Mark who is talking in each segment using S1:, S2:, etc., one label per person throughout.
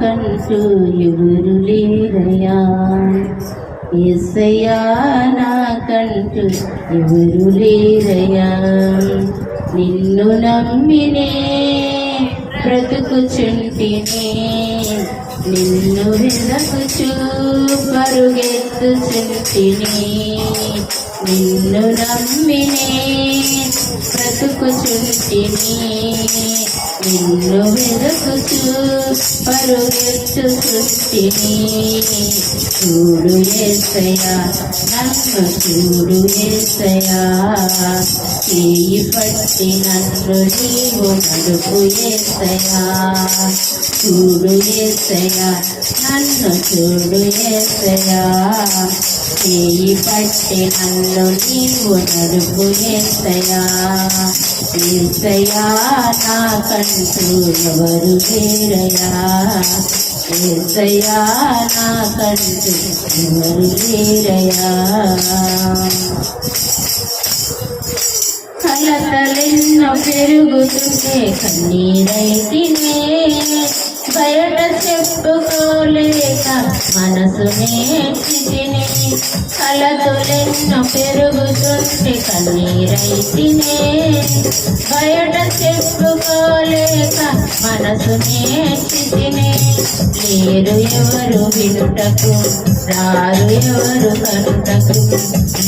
S1: నాకంటూ ఎవరు లేరయ్యా, యేసయ్యా నాకంటూ ఎవరు లేరయ్యా. నిన్ను నమ్మినే బ్రతుకుచుంటినే, నిన్ను వెదకుచూ పరుగెత్తుచుంటినే. నిన్ను నమ్మినే బ్రతుకుచుంటినే, నిన్ను వెదకుచూ పరుగెత్తుచుంటినే. చూడు యేసయ్యా నన్ను చూడు యేసయ్యా, చేయి పట్టి నన్ను నీవు నడుపు యేసయ్యా. చూడు యేసయ్యా నన్ను చూడు యేసయ్యా, చేయి పట్టి నన్ను నీవు నడుపు యేసయ్యా. యేసయ్యా నాకంటూ ఎవరు లేరయ్యా, యేసయ్యా నాకంటూ ఎవరు లేరయ్యా. కలతలెన్నో పెరుగుతుంటే కన్నీరైతినే, బయట చెప్పుకోలేక మనసునే చితినే. కలతలెన్నో పెరుగుతుంటే కన్నీరైతినే, బయట చెప్పుకోలేక మనసునే చితినే. లేరు ఎవరు వినుటకు, రారు ఎవరు కనుటకు,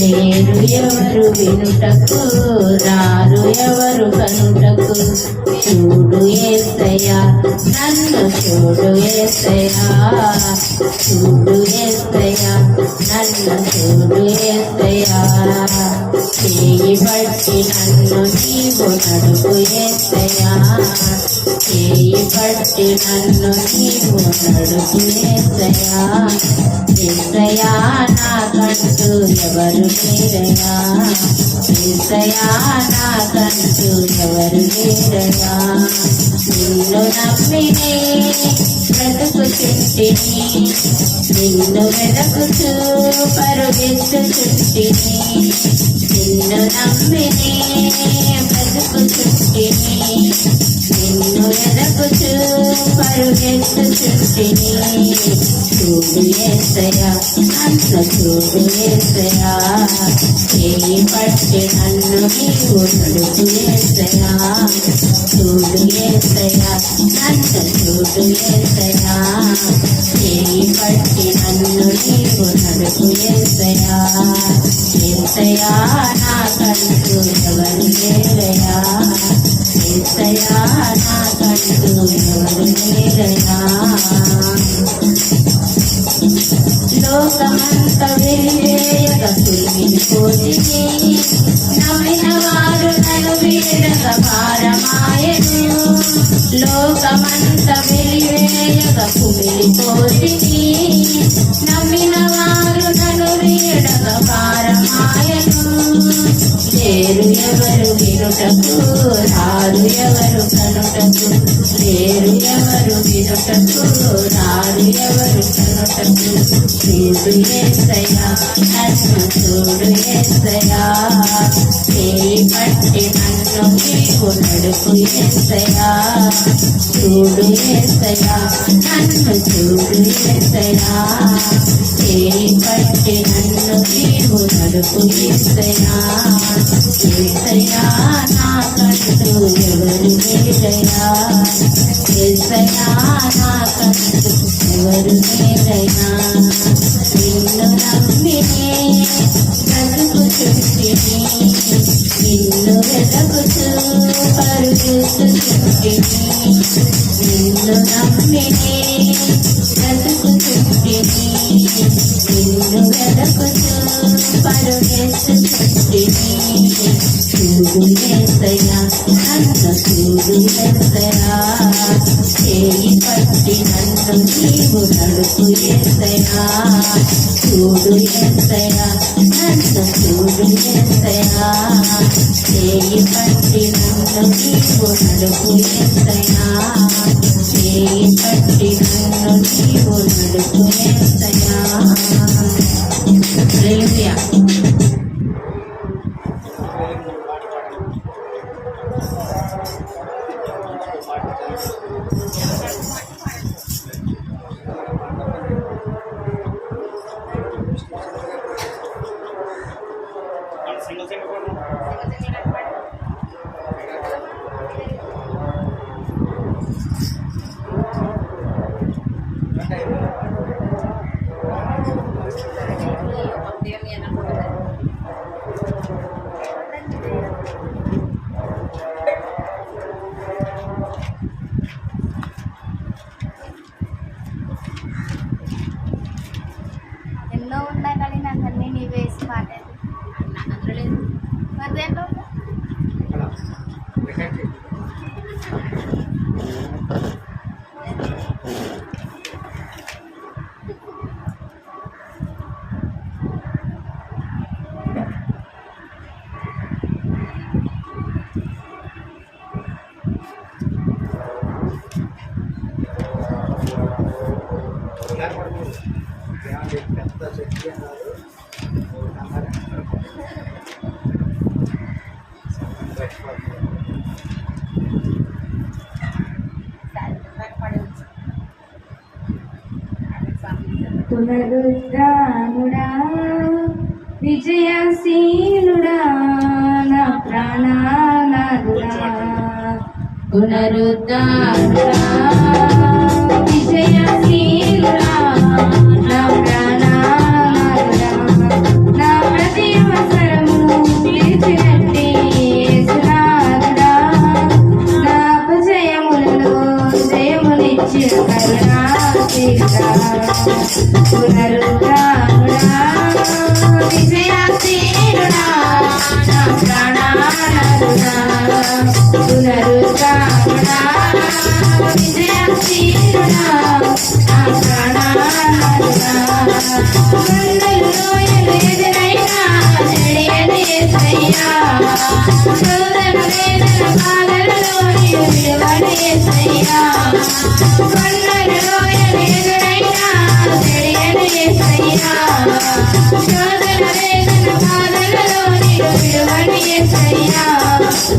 S1: లేరు ఎవరు వినుటకు, రారు ఎవరు కనుటకు. చూడు యేసయ్యా నన్ను చూడు యేసయ్యా, చూడు యేసయ్యా నన్ను చూడు యేసయ్యా. చేయి బట్టి నన్ను నీవు నడుపు యేసయ్యా, చేయి బట్టి నన్ను నీవు నడుపు యేసయ్యా. యేసయ్యా నాకంటూ ఎవరు లేరయ్యా, యేసయ్యా నాకంటూ ఎవరు లేరయ్యా. నిన్ను నమ్మినే బ్రతుకుచుంటిని, నిన్ను వెదకుచూ పరుగెత్తుచుంటిని. నిన్ను నమ్మినే బ్రతుకుచుంటిని, నిన్ను వెదకుచూ పరుగెత్తుచుంటిని. చూడు యేసయ్యా నన్ను చూడు యేసయ్యా, చేయి పట్టి నన్ను నీవు నడుపు యేసయ్యా. చూడు యేసయ్యా నన్ను చూడు యేసయ్యా, చేయి పట్టి నన్ను నీవు నడుపు యేసయ్యా. యేసయ్యా నాకంటూ ఎవరు లేరయ్యా, యేసయ్యా నాకంటూ ఎవరు లేరయ్యా. లోకమంత వెలివేయక కుమిలిపోతిని, నమ్మిన వారు నన్ను వీడక భారమాయెను. లోకమంత వెలివేయక కుమిలిపోతిని, నమ్మిన వారు నన్ను వీడక భారమాయెను. లేరు ఎవరు వినుటకు, రారు ఎవరు కనుటకు, లేరు ఎవరు వినుటకు, రారు ఎవరు కనుటకు. చూడు యేసయ్యా నన్ను చూడు యేసయ్యా, చేయి పట్టి నన్ను నీవు నడుపు యేసయ్యా. చూడు యేసయ్యా నన్ను చూడు యేసయ్యా, చేయి పట్టి నన్ను నీవు నడుపు యేసయ్యా. యేసయ్యా నాకంటూ ఎవరు లేరయ్యా, యేసయ్యా నాకంటూ ఎవరు లేరయ్యా. నిన్ను నమ్మినే బ్రతుకుచుంటిని, నిన్ను వెదకుచూ పరుగెత్తుచుంటిని. నిన్ను నమ్మినే బ్రతుకుచుంటిని, నిన్ను వెదకుచూ పరుగెత్తుచుంటిని. చూడు యేసయ్యా నన్ను చూడు యేసయ్యా, చేయి పట్టి నన్ను నీవు నడుపు యేసయ్యా. చూడు యేసయ్యా నన్ను చూడు యేసయ్యా, చేయి పట్టి నన్ను నీవు నడుపు యేసయ్యా. చేయి పట్టి నన్ను నీవు నడుపు యేసయ్యా. హల్లెలూయా.
S2: పెద్ద చెట్టు అన్నారు
S1: పునరుద్ధానుడా విజయశీలుడా నా ప్రాణనాథుడా పునరుద్ధానుడా విజయశీలుడా నా ప్రాణనాథుడా నా ప్రతి అవసరము తీర్చినట్టి యేసునాథుడా నా అపజయములలో జయమునిచ్చిన కరుణాశీలుడా పునరుద్ధానుడా విజయశీలుడా నా ప్రాణనాథుడా పునరుద్ధానుడా విజయశీలుడా నా ప్రాణనాథుడా లోయలు ఎదురైనా చెడియని యేసయ్యా శోధన వేదన బాధలలో విడువని యేసయ్యా లోయలు ఎదురైనా చెడియని యేసయ్యా శోధన వేదన బాధలలో విడువని యేసయ్యా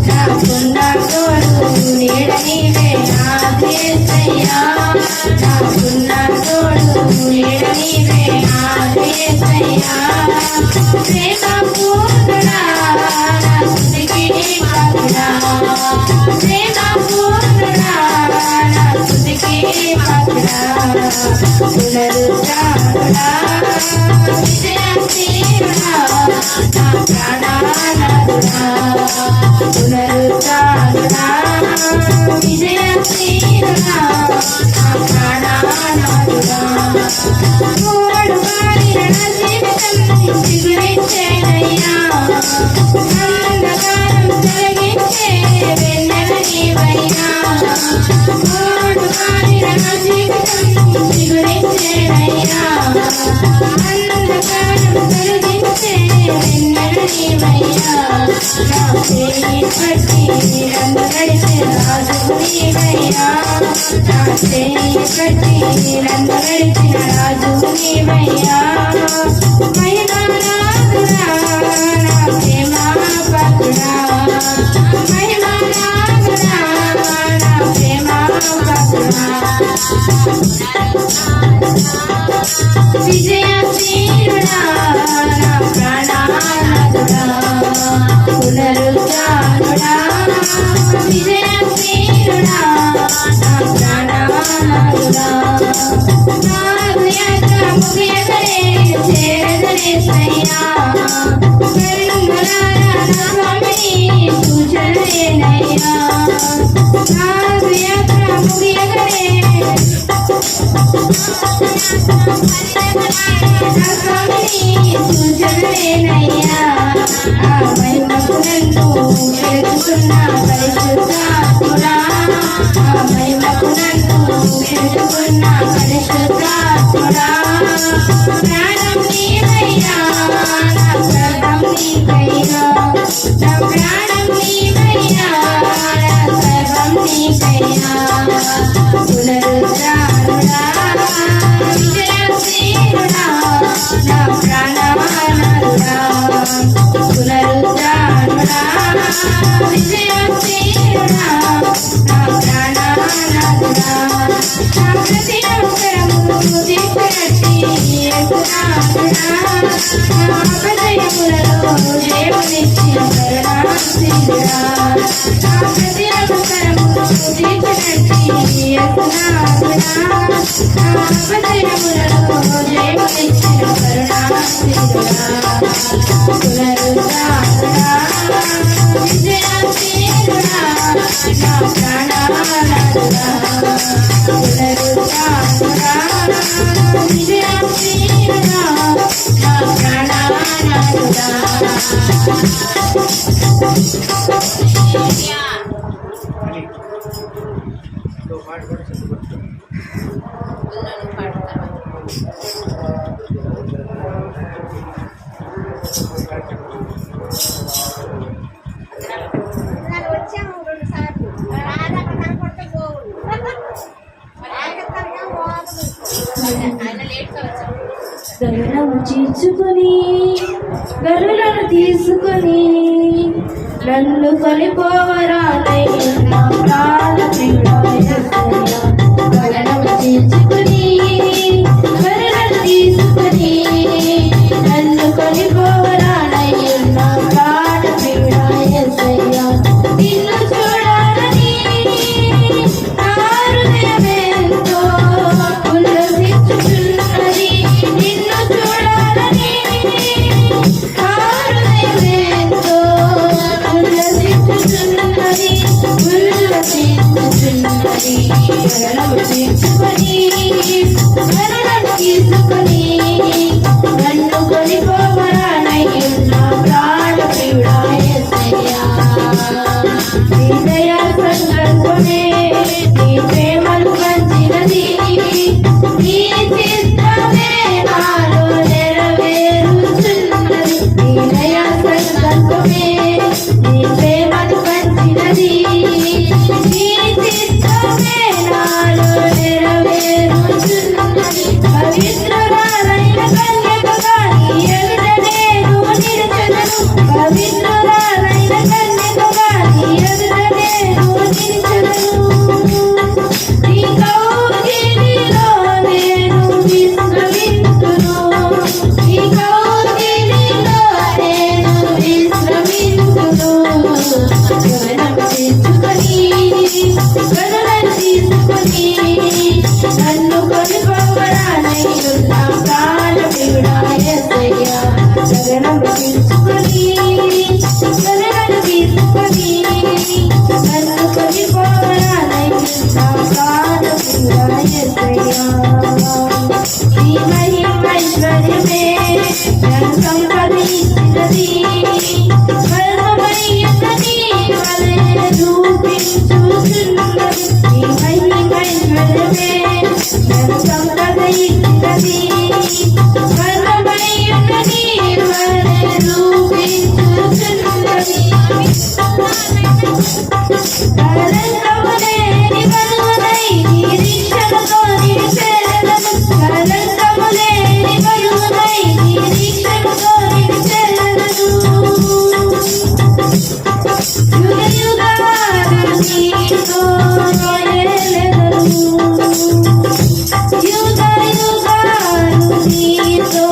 S1: నాకున్న తోడు నీడ నీవే నాది యేసయ్యా నాకున్న తోడు నీడ నీవే నాది యేసయ్యా ప్రేమ పూర్ణుడా నా స్తుతికి పాత్రుడా ప్రేమ పూర్ణుడా నా స్తుతికి పాత్రుడా పునరుద్ధానుడా విజయశీలుడా నా ప్రాణనాథుడా పునరుద్ధానుడా విజయశీలుడా నా ప్రాణనాథుడా మూడు వారిన నా జీవితం చిగురించేనయ్యా అంధకారం తొలగించే వెన్నెల నీవయ్యా మూడు వారిన నా జీవితం చిగురించేనయ్యా అంధకారం తొలగించే వెన్నెల నీవయ్యా నా చేయి పట్టి రంగు గడిచిన రాజు నీవయ్యా నా చేయి పట్టి రంగు గడిచిన రాజు నీవయ్యా మహిమానాథుడా నా ప్రేమ పాత్రుడా మహిమానాథుడా నా ప్రేమ పాత్రుడా విజయశీలుడా నా ప్రాణనాథుడా పునరుద్ధానుడా విజయశీలుడా నా ప్రాణనాథుడా నాదు యాత్ర ముగియగనే చేరదనేసయ్యా కరుణారా నా స్వామిని సూచనలేనయ్యా నాదు యాత్ర ముగియగనే నా స్వామిని సూచనలేనయ్యా ఆ మహిమకు నన్ను వెతుకుతున్న పరిశుద్ధాత్ముడా ఆ మహిమకు నన్ను వెతుకుతున్న పరిశుద్ధాత్ముడా ప్రాణం నీవయ్యా నా సర్వం నీకయ్యా నా ప్రాణం నీవయ్యా నా సర్వం నీకయ్యా పునరుద్ధానుడా విజయశీలుడా నా ప్రాణనాథుడా పునరుద్ధానుడా విజయశీలుడా నా ప్రాణనాథుడా నా ప్రతి అవసరము తీర్చినట్టి యేసునాథుడా నా అపజయములలో జయమునిచ్చిన కరుణాశీలుడా నా ప్రతి అవసరము తీర్చినట్టి యేసునాథుడా నా అపజయములలో జయమునిచ్చిన కరుణాశీలుడా పునరుద్ధానుడా విజయశీలుడా నా ప్రాణనాథుడా పునరుద్ధానుడా విజయశీలుడా నా ప్రాణనాథుడా
S2: పాట కూడా చెప్పుకోవచ్చు
S3: వచ్చాము 2 సార్లు రాదా కనపడితే పోవు
S1: గగనము చీల్చుకొని గరులను తీసుకొని నన్ను కొనిపోవరానై నా ప్రాణ గగనము చీల్చుకొని గరులను తీసుకొని నన్ను కొనిపోవరానై నా ప్రాణ యేసయ్యా నిన్ను చూడాలని నా హృదయమెంతో ఉల్లసించుచున్నది నిన్ను చూడాలని నా హృదయమెంతో ఉల్లసించుచున్నది గగనము చీల్చుకొని గరులను తీసుకొని నన్ను కొనిపోవరానై నా ప్రాణ ప్రియుడా యేసయ్యా నీ దయా సంకల్పమే నీ ప్రేమను పంచినది నీ చిత్తమే నాలో నెరవేరుచున్నది నీ దయా సంకల్పమే నీ ప్రేమను పంచినది నీ చిత్తమే నాలో నెరవేరుచున్నది పవిత్రురాలైన కన్యకగా నీ ఎదుట నేను నిలిచెదను పవిత్రురాలైన కన్యకగా నీ ఎదుట నేను నిలిచెదను నీ కౌగిలిలో నేను విశ్రమింతును నీ కౌగిలిలో నేను విశ్రమింతును గగనము తీసుకొని గరులను తీసుకొని నన్ను కొనిపోవరానై నా ప్రాణ ప్రియుడా యేసయ్యా గగనము తీసుకొని గరులను తీసుకొని నన్ను కొనిపోవరానై నా ప్రాణ ప్రియుడా యేసయ్యా నీ మహిమైశ్వర్యమే నన్ను సంపాదించినది మరణమయ్యున్నది వలె రూపించుచున్నది నీ మహిమైశ్వర్యమే నన్ను సంపాదించినది మరణమయ్యున్నది వలె రూపించుచున్నది కలంకములేని బరువునై నిరీక్షణతో నిలిచెదను కలంకములేని బరువునై నిరీక్షణతో నిలిచెదను యుగయుగాలు నీతో ఏలెదను యుగయుగాలు నీతో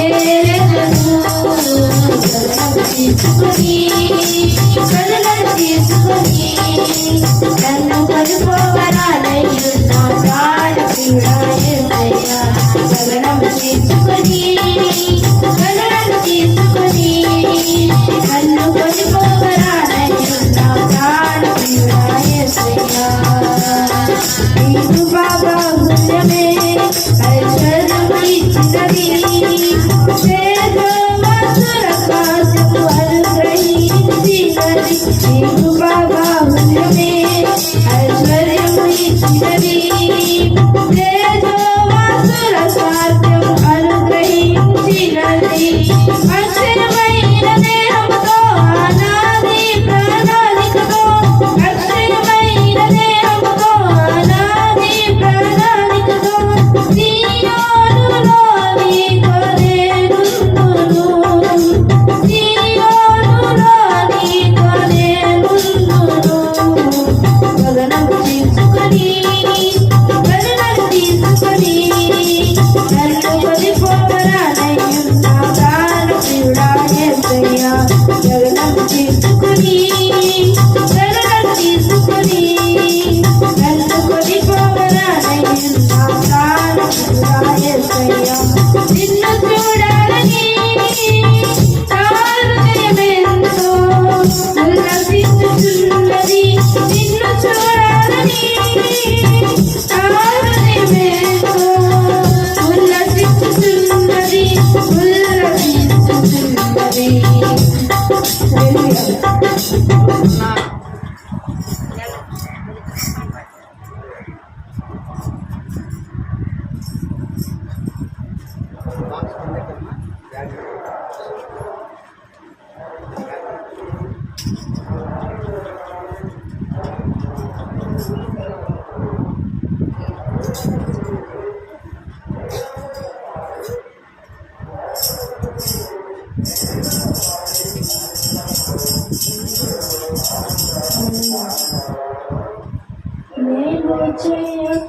S1: ఏలెదను గగనము తీసుకొని గరులను తీసుకొని నన్ను కొనిపోవరానై నా ప్రాణ ప్రియుడా యేసయ్యా గగనము తీసుకొని గరులను తీసుకొని నన్ను కొనిపోవరానై నా ప్రాణ ప్రియుడా యేసయ్యా నీ కృపాబాహుల్యమే ఐశ్వర్యము ఇచ్చినది తేజోమధురకాశము అనుగ్రహించినది నీ కృపాబాహుల్యమే ఐశ్వర్యము ఇచ్చినది తేజో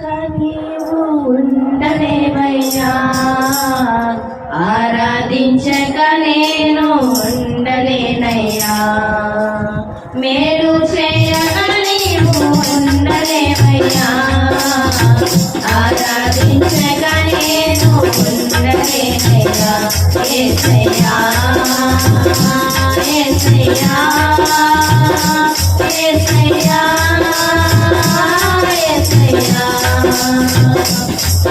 S1: నీవు ఉండలేవయ్యా, ఆరాధించక నేను ఉండలేనయ్యా, మేలు చేయక నీవు ఉండలేవయ్యా, ఆరాధించక నేను ఉండలేనయ్యా. యేసయ్యా యేసయ్యా యేసయ్యా యేసయ్యా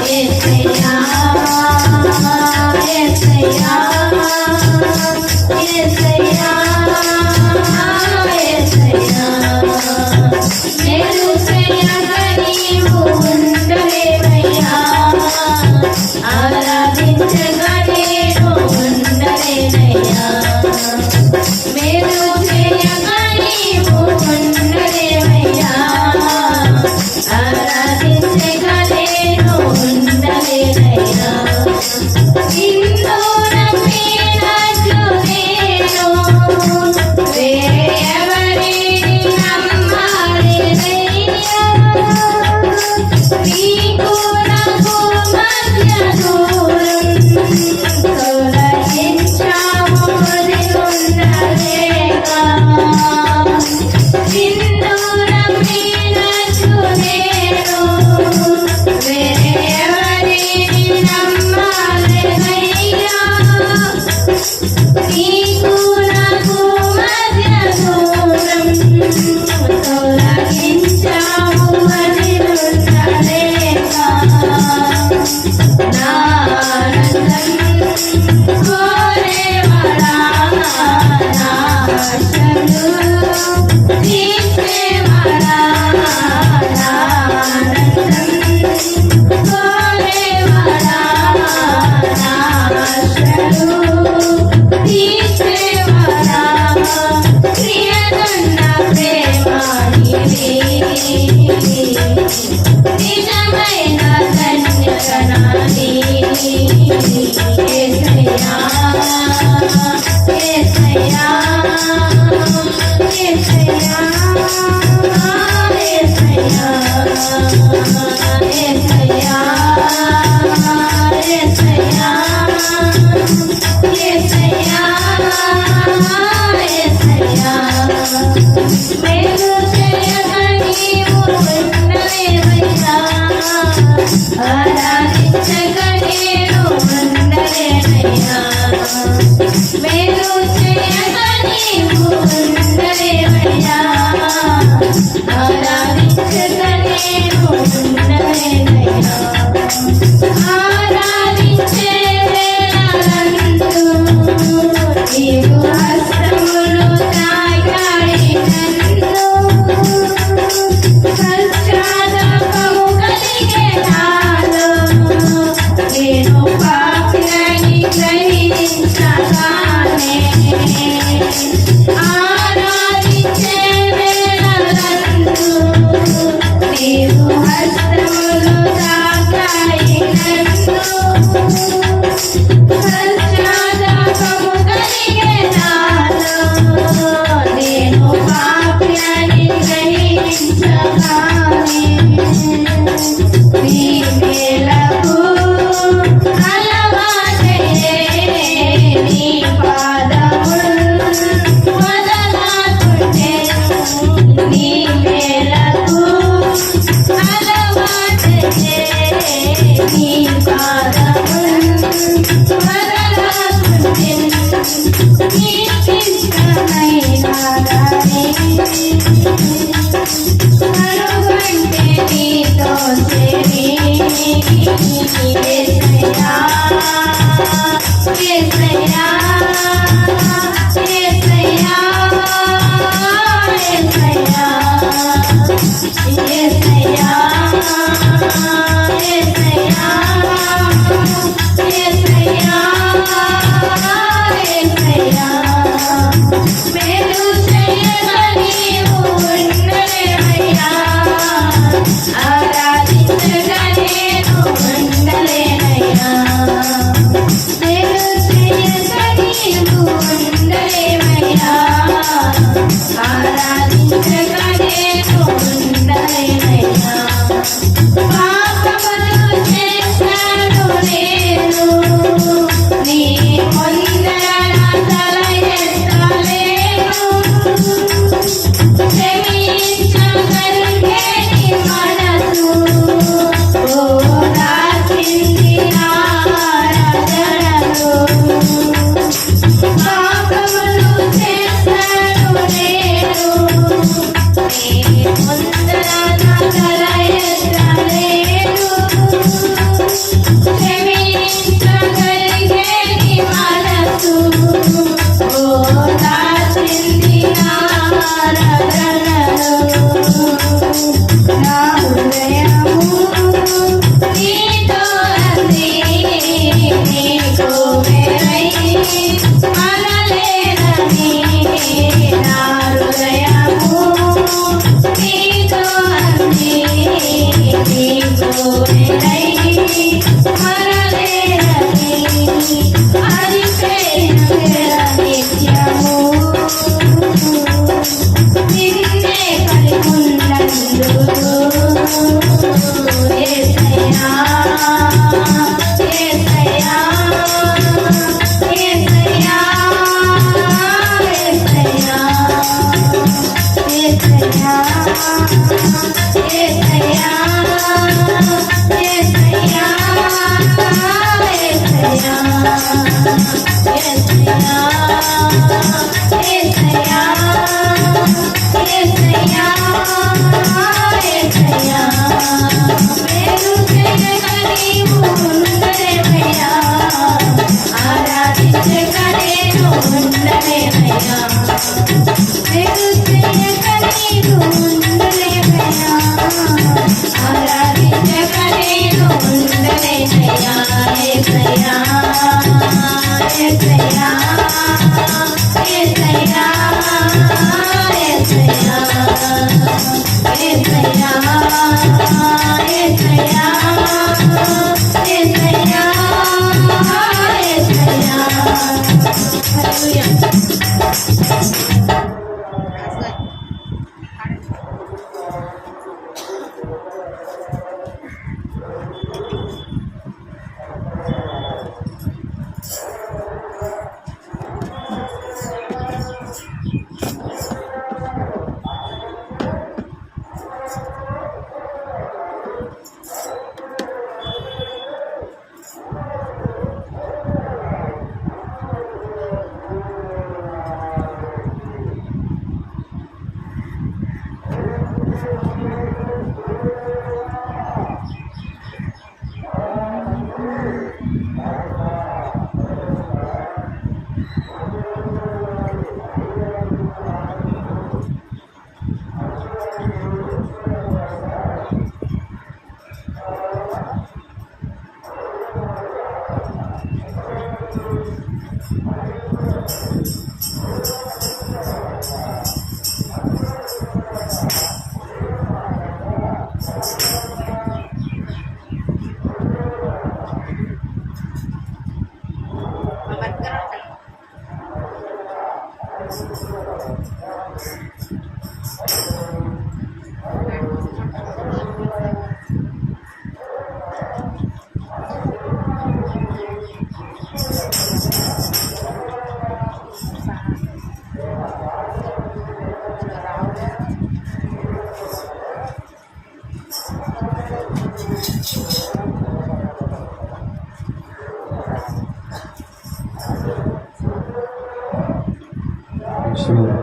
S1: యేసయ్యా యేసయ్యా యేసయ్యా యేసయ్యా నేను చేయక నీవు ఉండలేవయ్యా, ఆరాధించక నేను ఉండలేనయ్యా, మీరు చేయక నీవు ఉండలేవయ్యా, ఆరాధించక నేను ఉండలేనయ్యా. నిన్ను నమ్మినట్లు నేను వేరెవరిని నమ్మాలినయ్యా, నీకు నాకు మధ్య దూరం తొలగించావు ఉండలేక, నిన్ను నమ్మినట్లు నేను వేరెవరిని నమ్మాలినయ్యా, నీకు నాకు మధ్య దూరం తొలగించావు ఉండలేక, నా ఆనందం కోరేవాడా, నా ఆశలు తీర్చేవాడా, నా ఆనందం కోరేవాడా, నా ఆశలు తీర్చేవాడా, ప్రియగన్న ప్రేమ నీవే, నిజమైన ధన్యత నాది. యేసయ్యా యేసయ్యా యేసయ్యా యేసయ్యా యేసయ్యా యేసయ్యా యేసయ్యా యేసయ్యా మేలు చేయక నీవు ఉండలేవయ్యా, ఆరాధించక నేను ఉండలేనయ్యా, మేలు చేయక నీవు ఉండలేవయ్యా, ఆరాధించక నేను ఉండలేనయ్యా. ఆరాధించే వేళలందు నీవు హస్తములు తాకాయి నన్ను, పశ్చాత్తాపము కలిగే నాలో, నేను పాపినని గ్రహించగానే, ఆరాధించే వేళలందు నీవు హస్తములు తాకాయి నన్ను, పశ్చాత్తాపము కలిగే నాలో, నేను పాపినని గ్రహించగానే, నీ మేలకు అలవాటే నీ పాదములు వదలకుంటే, నీ మేలకు అలవాటే నీ పాదములు వదలకుంటే, నీకిష్టమైన దారి అడుగంటే నీతో చేరి. యేసయ్యా యేసయ్యా యేసయ్యా యేసయ్యా యేసయ్యా యేసయ్యా యేసయ్యా యేసయ్యా మేలు చేయక నీవు ఉండలేవయ్యా, ఆరాధించక నేను ఉండలేనయ్యా.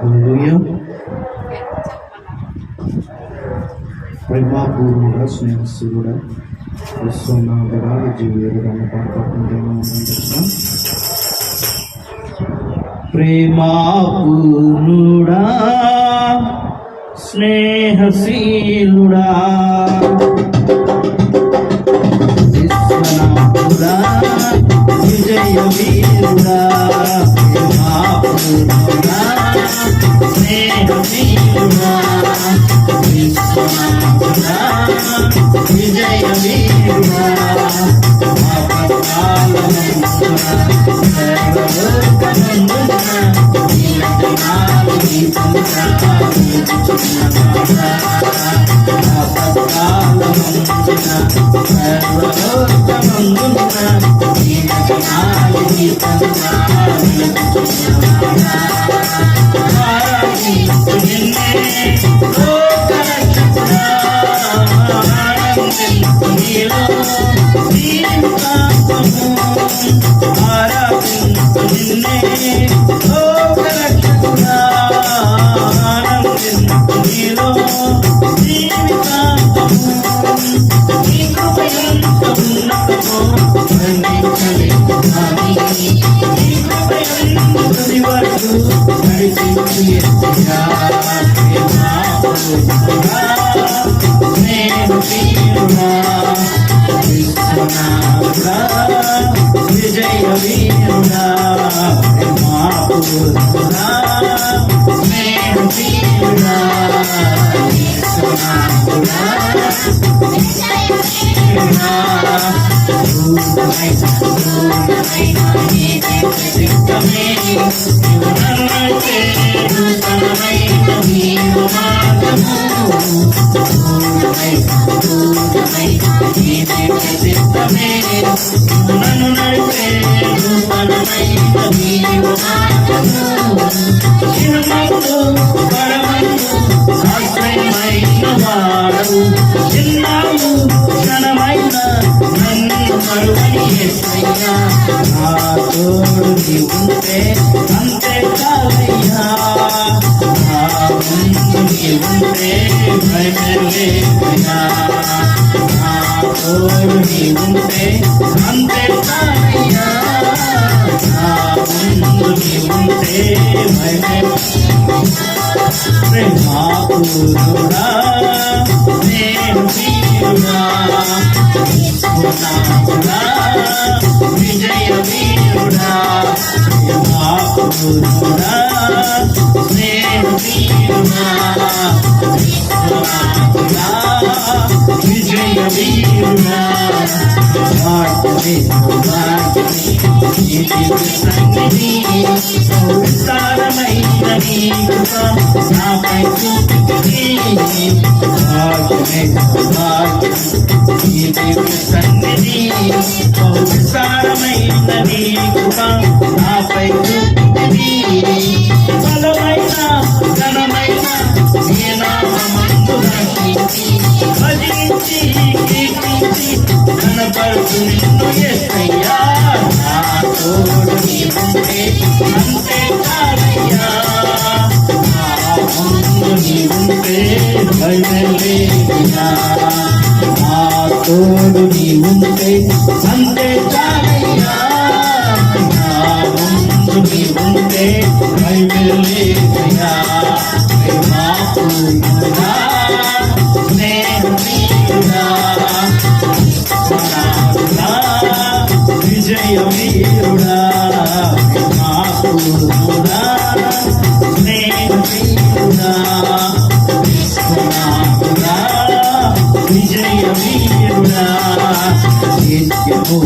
S4: హల్లెలూయా. ప్రేమపూర్ణుడా, స్నేహశీలుడా, విశ్వనాథుడా, జీవుడా పాడుకుంటున్నా. ప్రేమపూర్ణుడా, స్నేహశీలుడా, విశ్వనాథుడా, విజయ వీరుడా, ప్రేమపూర్ణుడా, స్నేహశీలుడా, విశ్వనాథుడా, విజయ వీరుడా, ఆపత్కాలమందున సర్వలోకమందున నీలజనాలు నీ పొందుతారుచున్నవాడా, ఆపత్కాలమందున సర్వలోకమందున నీలజనాలు నీ పొందుతారుచున్నవాడా, ఆరాధించు నిన్నే లోకరక్షకుడా, ఆనందించు నీలో జీవితాంతము, ఆరాధించు నిన్నే లోకరక్షకుడా, ఆనందించు నీలో జీవితాంతము, నీ కృపయంత ఉన్నతమో వర్ణించలేము నాని, నీ కృపయంత తుది వరకు నడిపించు యేసయ్యా, ప్రేమపూర్ణుడా, స్నేహశీలుడా, విశ్వనాథుడా, విజయ వీరుడా, ప్రేమపూర్ణుడా, స్నేహశీలుడా, విశ్వనాథుడా, విజయ వీరుడా, వీరుడా దూరమైన చిత్తమే నీవు నన్నంటే నూతనమైన నీవు మార్గము దూరమైన చిత్తమే నీవు నన్ను నడిపే నూతనమైన నీవు మార్గము చిన్నప్పుడు పరమందు ఆశ్రయమైన వాడవు చిన్నాము క్షణమైన నన్ను మరువని యేసయ్యా నా తోడు నీవుంటే అంతే చాలయ్యా నా ముందు నీవుంటే భయమేలేదయ్యా నా తోడు నీవుంటే అంతే చాలయ్యా నా ముందు నీవుంటే ప్రేమాపురుడా నేను వీరుడా విశ్వనాథుడా విజయ వీరుడా ప్రేమాపురుడా నేను వీరుడా విశ్వనాథుడా విజయ వీరుడా వాటిని సన్నిధి సంసారమైన నీ కృప నాపై చూపితివి సన్నిధి సంసారమైన నీ కృప నాపై చూపితివి బలమైన ఘనమైన నీ నామమందు రక్షించి భజించి కీర్తించి ఘనపరచు నిన్ను యేసయ్యా నా తోడు నీవుంటే అంతే చాలయ్యా నా ముందు నీవుంటే భయమేలేదయ్యా నా తోడు నీవుంటే అంతే చాలయ్యా నా ముందు నీవుంటే భయమేలేదయ్యా ప్రేమాపూర్ణుడా నేను వీరుడా విజయ వీరుడా ప్రేమాపూర్ణుడా నేను వీరుడా విశ్వనాథుడా విజయ వీరుడా నిత్యము